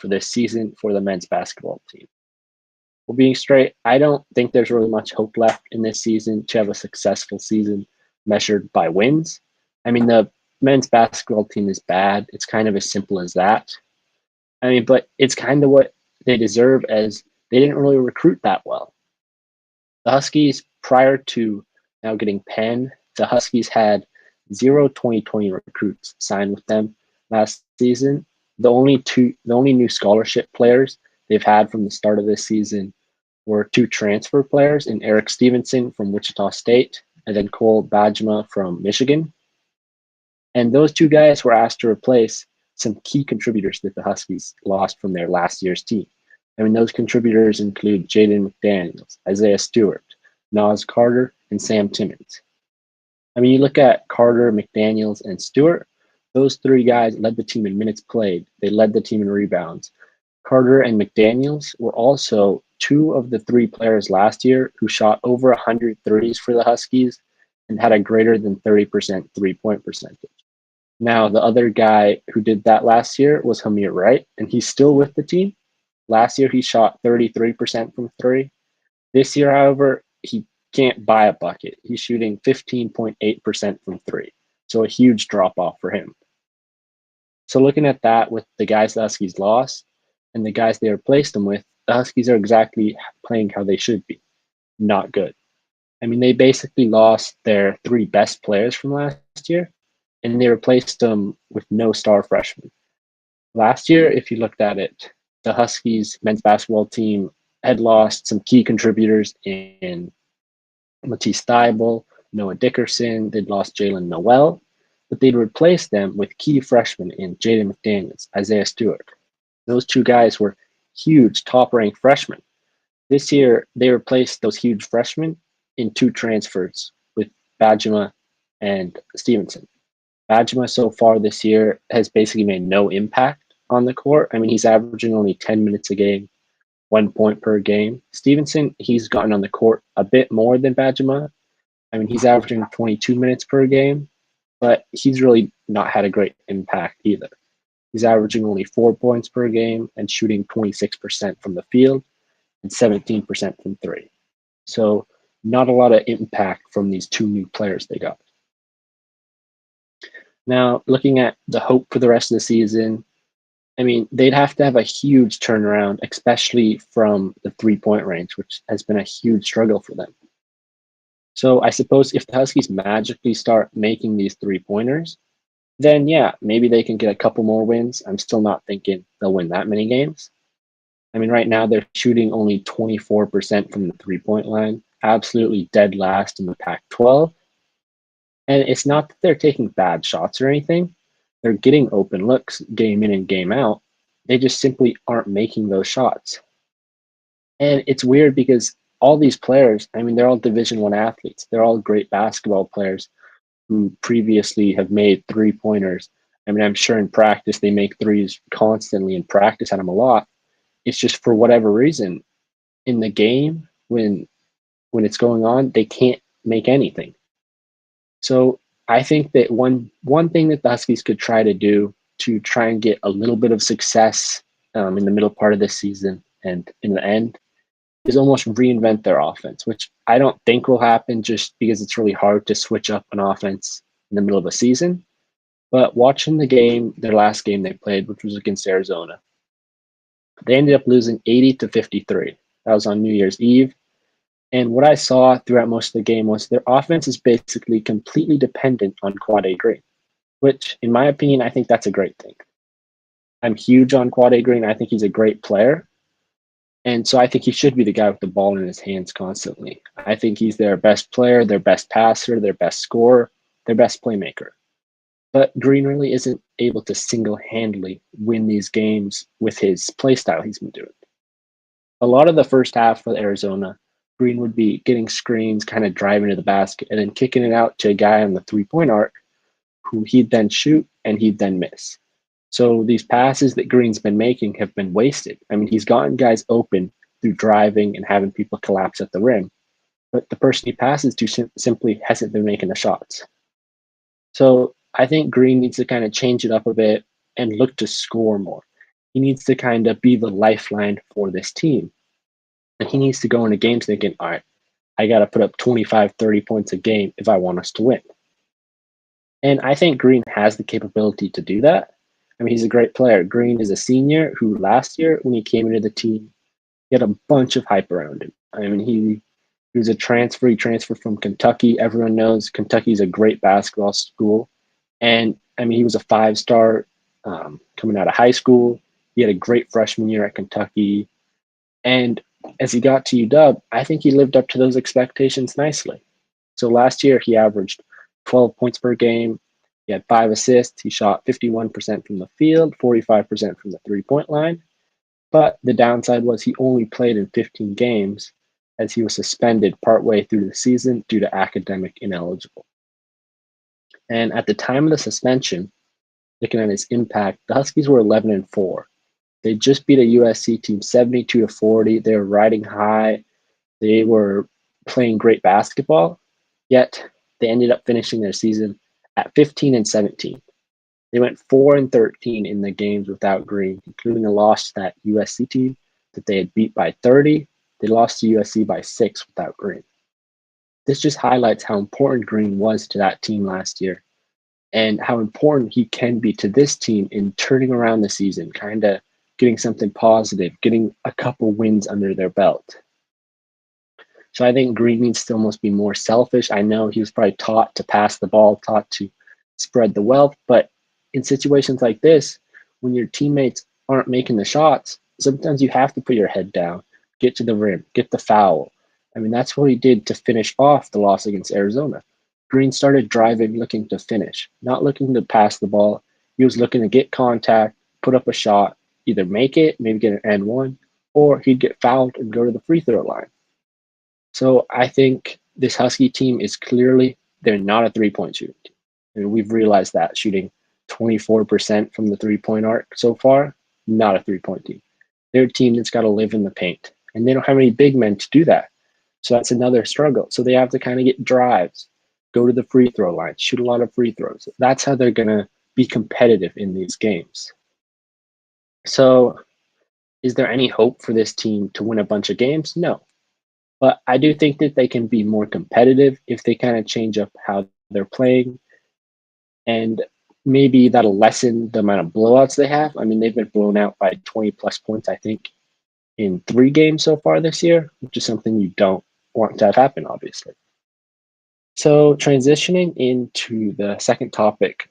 for this season for the men's basketball team. Well, being straight, I don't think there's really much hope left in this season to have a successful season measured by wins. I mean, the men's basketball team is bad. It's kind of as simple as that. I mean, but it's kind of what they deserve, as they didn't really recruit that well. The Huskies, prior to now getting Penn, the Huskies had 2020 recruits signed with them last season. The only new scholarship players they've had from the start of this season were 2 transfer players in Eric Stevenson from Wichita State and then Cole Bajema from Michigan. And those 2 guys were asked to replace some key contributors that the Huskies lost from their last year's team. I mean, those contributors include Jaden McDaniels, Isaiah Stewart, Nas Carter, and Sam Timmons. I mean, you look at Carter, McDaniels, and Stewart, those 3 guys led the team in minutes played. They led the team in rebounds. Carter and McDaniels were also 2 of the 3 players last year who shot over 100 threes for the Huskies and had a greater than 30% three-point percentage. Now, the other guy who did that last year was Hamir Wright, and he's still with the team. Last year, he shot 33% from 3. This year, however, he can't buy a bucket. He's shooting 15.8% from 3. So a huge drop-off for him. So looking at that with the guys the Huskies lost and the guys they replaced them with, the Huskies are exactly playing how they should be. Not good. I mean, they basically lost their 3 best players from last year, and they replaced them with no star freshmen. Last year, if you looked at it, the Huskies men's basketball team had lost some key contributors in Matisse Thybulle, Noah Dickerson. They'd lost Jalen Noel, but they'd replaced them with key freshmen in Jaden McDaniels, Isaiah Stewart. Those 2 guys were huge, top-ranked freshmen. This year, they replaced those huge freshmen in 2 transfers with Bajema and Stevenson. Bajema so far this year has basically made no impact on the court. I mean, he's averaging only 10 minutes a game, 1 point per game. Stevenson, he's gotten on the court a bit more than Bajema. I mean, he's averaging 22 minutes per game, but he's really not had a great impact either. He's averaging only 4 points per game and shooting 26% from the field and 17% from 3. So not a lot of impact from these 2 new players they got. Now, looking at the hope for the rest of the season, I mean, they'd have to have a huge turnaround, especially from the 3-point range, which has been a huge struggle for them. So I suppose if the Huskies magically start making these 3-pointers, then yeah, maybe they can get a couple more wins. I'm still not thinking they'll win that many games. I mean, right now they're shooting only 24% from the 3-point line, absolutely dead last in the Pac-12. And it's not that they're taking bad shots or anything. They're getting open looks game in and game out. They just simply aren't making those shots. And it's weird because all these players, I mean, they're all Division I athletes. They're all great basketball players who previously have made 3-pointers. I mean, I'm sure in practice they make threes constantly and practice at them a lot. It's just for whatever reason in the game when it's going on, they can't make anything. So I think that one thing that the Huskies could try to do to try and get a little bit of success in the middle part of this season and in the end is almost reinvent their offense, which I don't think will happen just because it's really hard to switch up an offense in the middle of a season. But watching the game, their last game they played, which was against Arizona, they ended up losing 80-53. That was on New Year's Eve. And what I saw throughout most of the game was their offense is basically completely dependent on Quade Green, which, in my opinion, I think that's a great thing. I'm huge on Quade Green. I think he's a great player. And so I think he should be the guy with the ball in his hands constantly. I think he's their best player, their best passer, their best scorer, their best playmaker. But Green really isn't able to single-handedly win these games with his play style he's been doing. A lot of the first half for Arizona, Green would be getting screens, kind of driving to the basket, and then kicking it out to a guy on the 3-point arc who he'd then shoot and he'd then miss. So these passes that Green's been making have been wasted. I mean, he's gotten guys open through driving and having people collapse at the rim, but the person he passes to simply hasn't been making the shots. So I think Green needs to kind of change it up a bit and look to score more. He needs to kind of be the lifeline for this team. And he needs to go into games thinking, all right, I got to put up 25, 30 points a game if I want us to win. And I think Green has the capability to do that. I mean, he's a great player. Green is a senior who last year, when he came into the team, he had a bunch of hype around him. I mean, he was a transfer. He transferred from Kentucky. Everyone knows Kentucky's a great basketball school. And I mean, he was a 5-star coming out of high school. He had a great freshman year at Kentucky. And as he got to UW, I think he lived up to those expectations nicely. So last year, he averaged 12 points per game. He had 5 assists. He shot 51% from the field, 45% from the 3-point line. But the downside was he only played in 15 games as he was suspended partway through the season due to academic ineligible. And at the time of the suspension, looking at his impact, the Huskies were 11-4. They just beat a USC team 72-40. They were riding high. They were playing great basketball, yet they ended up finishing their season at 15-17. They went 4-13 in the games without Green, including a loss to that USC team that they had beat by 30. They lost to USC by 6 without Green. This just highlights how important Green was to that team last year and how important he can be to this team in turning around the season, kind of getting something positive, getting a couple wins under their belt. So I think Green needs to almost be more selfish. I know he was probably taught to pass the ball, taught to spread the wealth, but in situations like this, when your teammates aren't making the shots, sometimes you have to put your head down, get to the rim, get the foul. I mean, that's what he did to finish off the loss against Arizona. Green started driving, looking to finish, not looking to pass the ball. He was looking to get contact, put up a shot, either make it, maybe get an and one, or he'd get fouled and go to the free throw line. So I think this Husky team is clearly, they're not a three-point shooting team. And we've realized that shooting 24% from the three-point arc so far, not a three-point team. They're a team that's got to live in the paint. And they don't have any big men to do that. So that's another struggle. So they have to kind of get drives, go to the free throw line, shoot a lot of free throws. That's how they're going to be competitive in these games. So is there any hope for this team to win a bunch of games? No. But I do think that they can be more competitive if they kind of change up how they're playing. And maybe that'll lessen the amount of blowouts they have. I mean, they've been blown out by 20 plus points, I think, in 3 games so far this year, which is something you don't want to have happen, obviously. So transitioning into the second topic,